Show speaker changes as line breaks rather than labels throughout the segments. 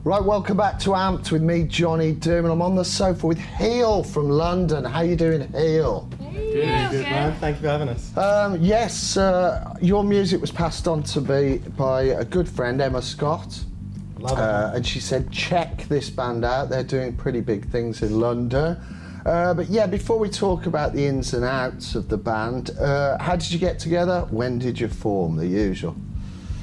Right, welcome back to Amped with me, Johnny Doom, and I'm on the sofa with Heel from London. How you doing, Heel?
Good, man. Thank you for having us.
Yes, your music was passed on to me by a good friend, Emma Scott.
Love it.
And she said, check this band out. They're doing pretty big things in London. But yeah, before we talk about the ins and outs of the band, how did you get together? When did you form? The usual.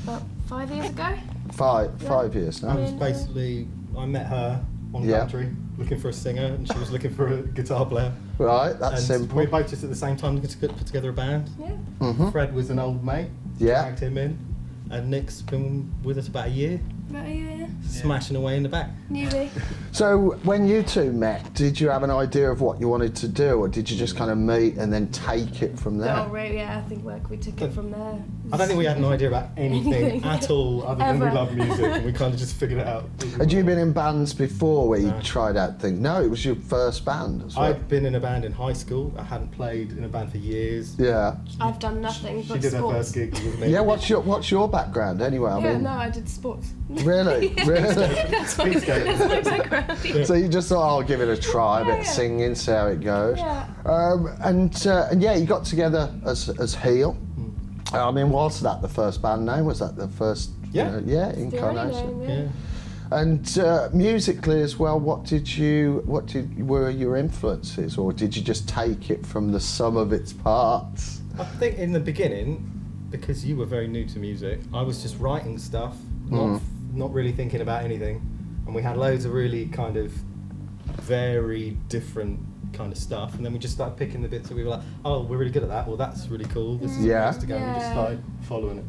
About 5 years ago.
Five years now.
I met her on country looking for a singer, and she was looking for a guitar player.
Right, that's
And
simple.
we were both just at the same time looking to put together a band.
Yeah.
Mm-hmm.
Fred was an old mate.
Yeah.
Dragged him in. And Nick's been with us about a year,
About a year.
smashing away in the back.
Newly.
So when you two met, did you have an idea of what you wanted to do, or did you just kind of meet and then take it from there?
Oh, right, yeah, I think we took it from there.
I don't think we had an idea about anything
Anything.
at all other than we
Ever.
love music, and we kind of just figured it out.
Had you been in bands before where you
No.
tried out things? No, it was your first band as well.
I'd been in a band in high school. I hadn't played in a band for years.
Yeah.
I've done nothing
She
but
did her
sports.
first gig with me.
Yeah, what's your background anyway? I
Yeah,
mean,
no, I did sports.
really? Really?
That's my background.
So you just thought, I'll give it a try, a bit of
Yeah.
singing, see how it goes.
Yeah.
And yeah, you got together as Heel. I mean, was that the first band name? Was that the first?
Yeah.
Yeah,
The only
incarnation.
name,
Yeah.
And musically as well, what were your influences, or did you just take it from the sum of its parts?
I think in the beginning, because you were very new to music, I was just writing stuff, not really thinking about anything, and we had loads of really kind of very different kind of stuff, and then we just started picking the bits that we were like, oh, we're really good at that, well that's really cool, this is
Yeah.
supposed to go, and we just
Yeah.
started following it.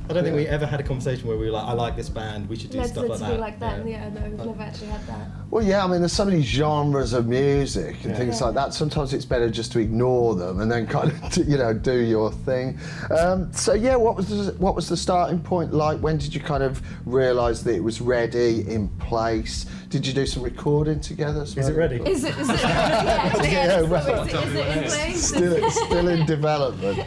I don't think we ever had a conversation where we were like, I like this band, we should do
Let's
stuff like
be
that.
like that. Yeah, no, we've never actually had that.
Well, yeah, I mean, there's so many genres of music and
Yeah.
things like that. Sometimes it's better just to ignore them and then kind of, do your thing. So yeah, what was the starting point like? When did you kind of realise that it was ready, in place? Did you do some recording together as well?
Is it ready?
Is it? Yeah,
well,
is it in place?
Still in development.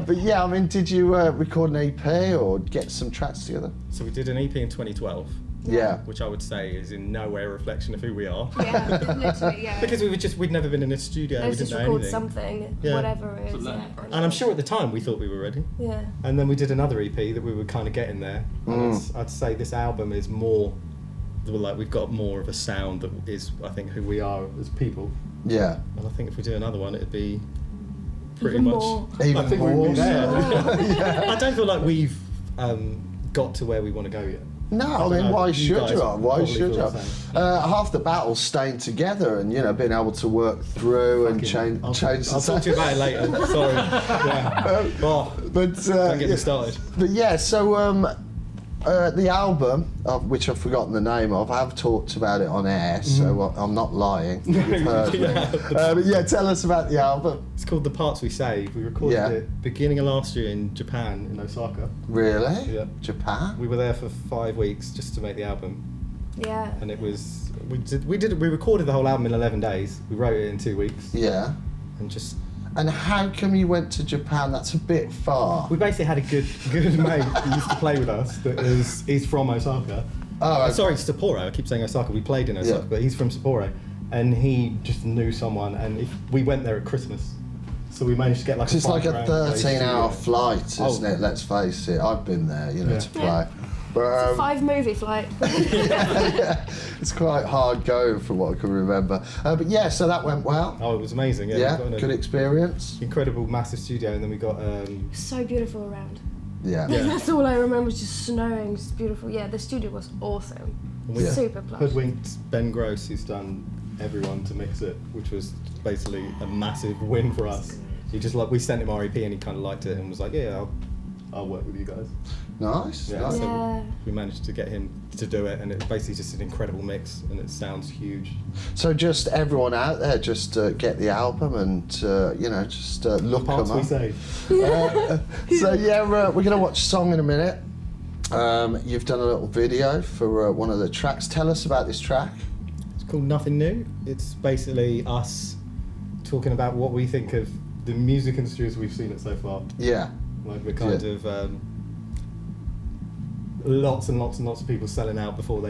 But yeah, I mean, did you record an EP or get some tracks together?
So we did an EP in 2012,
Yeah.
which I would say is in no way a reflection of who we are.
Yeah, literally, yeah.
Because we'd never been in a studio,
Let's
we
just
didn't know
record
anything.
something,
Yeah.
whatever it is. Yeah.
And I'm sure at the time we thought we were ready.
Yeah.
And then we did another EP that we were kind of getting there. And I'd say this album is more, like we've got more of a sound that is, I think, who we are as people.
Yeah.
And I think if we do another one, it'd be pretty
Even
much.
more.
Even
I think
more
we'd be there.
so.
I don't feel like we've got to where we want to go yet.
No, I
don't
mean,
know,
why
you
should
guys
you? Why
probably
should
feel
you?
the same.
Half the battle's staying together and, being able to work through and change
I'll
the
talk to you about it later. Sorry. Yeah. Oh,
But,
don't get me started.
But yeah, so the album, of which I've forgotten the name of, I have talked about it on air, so I'm not lying. You've heard me. But yeah, tell us about the album.
It's called The Parts We Save. We recorded
Yeah.
it beginning of last year in Japan, in Osaka.
Really?
Yeah.
Japan?
We were there for 5 weeks just to make the album,
Yeah.
and it was we recorded the whole album in 11 days. We wrote it in 2 weeks,
Yeah.
and just
And how come you went to Japan? That's a bit far.
we basically had a good mate who used to play with us he's from Osaka.
Oh, okay.
Sorry, Sapporo. I keep saying Osaka. We played in Osaka,
Yeah.
but he's from Sapporo, and he just knew someone, and we went there at Christmas, so we managed to get like.
It's like a
5 grand
13-hour flight, isn't
Oh.
it? Let's face it. I've been there,
Yeah.
to play. But,
It's a 5-movie flight.
yeah, it's quite hard going from what I can remember. But yeah, so that went well.
Oh, it was amazing. Yeah,
Yeah,
we got in
good
a
experience.
incredible, massive studio, and then we got.
So beautiful around.
Yeah.
Yeah.
That's all I remember, just snowing, just beautiful. Yeah, the studio was awesome.
Yeah.
Super plush.
Hoodwinked Ben Gross, who's done everyone to mix it, which was basically a massive win for us. He just we sent him our EP and he kind of liked it and was like, yeah, I'll work with you guys.
Nice.
Yeah,
nice.
so
Yeah.
we managed to get him to do it, and it's basically just an incredible mix, and it sounds huge.
So just everyone out there, just get the album and just look
Parts
them
we
up.
save.
So yeah, we're gonna watch a song in a minute. You've done a little video for one of the tracks. Tell us about this track.
It's called Nothing New. It's basically us talking about what we think of the music industry as we've seen it so far.
Yeah.
Like we're kind of lots and lots and lots of people selling out before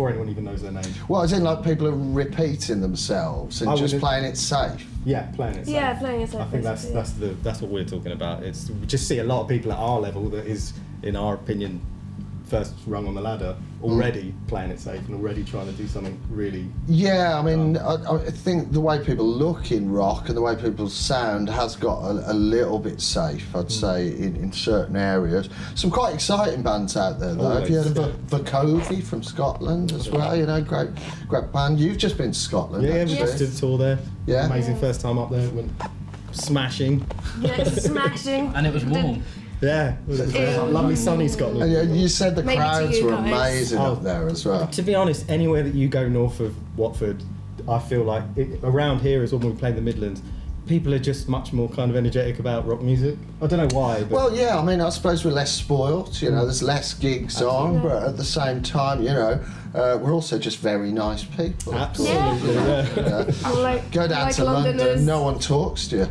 anyone even knows their name.
Well, as in like people are repeating themselves and just playing it safe.
Yeah, playing it safe.
Yeah, playing it safe.
I think that's what we're talking about. We just see a lot of people at our level that is, in our opinion, first rung on the ladder, already playing it safe and already trying to do something really.
Yeah, I mean, I think the way people look in rock and the way people sound has got a little bit safe, I'd say, in certain areas. Some quite exciting bands out there, though. Have you heard of Vocovy from Scotland as well? You know, great band. You've just been to Scotland,
Yeah, we
actually.
just did a tour there.
Yeah.
Amazing first time up there. Went smashing.
Yeah, smashing.
And it was warm.
Yeah, it was lovely sunny Scotland.
And you said the
Maybe to
crowds
you
were
guys.
amazing up there as well.
To be honest, anywhere that you go north of Watford, I feel like around here is when we play in the Midlands. People are just much more kind of energetic about rock music. I don't know why. But
Well, yeah, I mean, I suppose we're less spoilt, you know, there's less gigs on, but at the same time, you know, we're also just very nice people.
absolutely, yeah.
Like,
Go down
like
to London,
Londoners.
no one talks to you.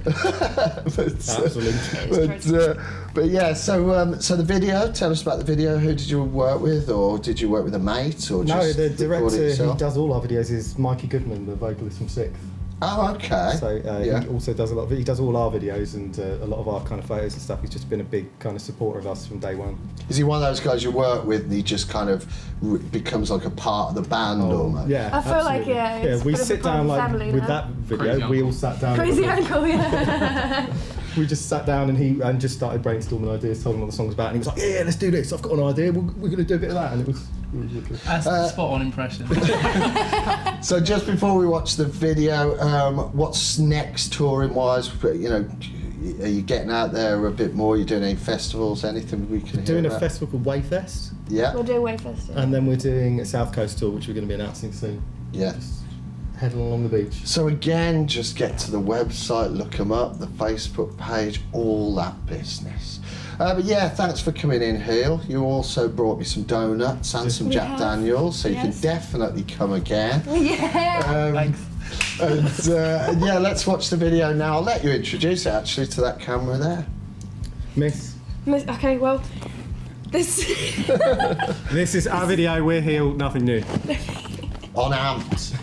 Absolutely.
But yeah, so the video, tell us about the video. Who did you work with, or did you work with a mate, or
No,
just
the
record it
director who
yourself?
does all our videos is Mikey Goodman, the vocalist from Sixth.
Oh, okay.
So
yeah.
he also does he does all our videos and a lot of our kind of photos and stuff. He's just been a big kind of supporter of us from day one.
Is he one of those guys you work with and he just kind of becomes like a part of the band almost?
Yeah,
I feel like,
absolutely.
yeah, it's
we
a bit of
sit
a
down like
family
with
now.
that video.
Crazy
We all
uncle.
sat down.
Crazy uncle, yeah.
We just sat down and he just started brainstorming ideas, told him what the song's about, and he was like, "Yeah, let's do this. I've got an idea. We're going to do a bit of that." And it was wicked.
That's the spot-on impression.
So just before we watch the video, what's next touring wise? You know, are you getting out there a bit more? You doing any festivals? Anything we can hear
Doing a
about?
festival called Wayfest,
Yeah,
We're doing Wayfest. Yeah.
and then we're doing a South Coast tour, which we're going to be announcing soon.
yeah.
Just heading along the beach.
So again, just get to the website, look them up, the Facebook page, all that business. But yeah, thanks for coming in, Heel. You also brought me some donuts and some
We
Jack
have.
Daniels, so you can
Yes.
definitely come again.
Yeah.
Thanks.
And yeah, let's watch the video now. I'll let you introduce it actually to that camera there.
Miss,
Okay, well, this.
this is our video. We're here. Nothing new.
On Amped.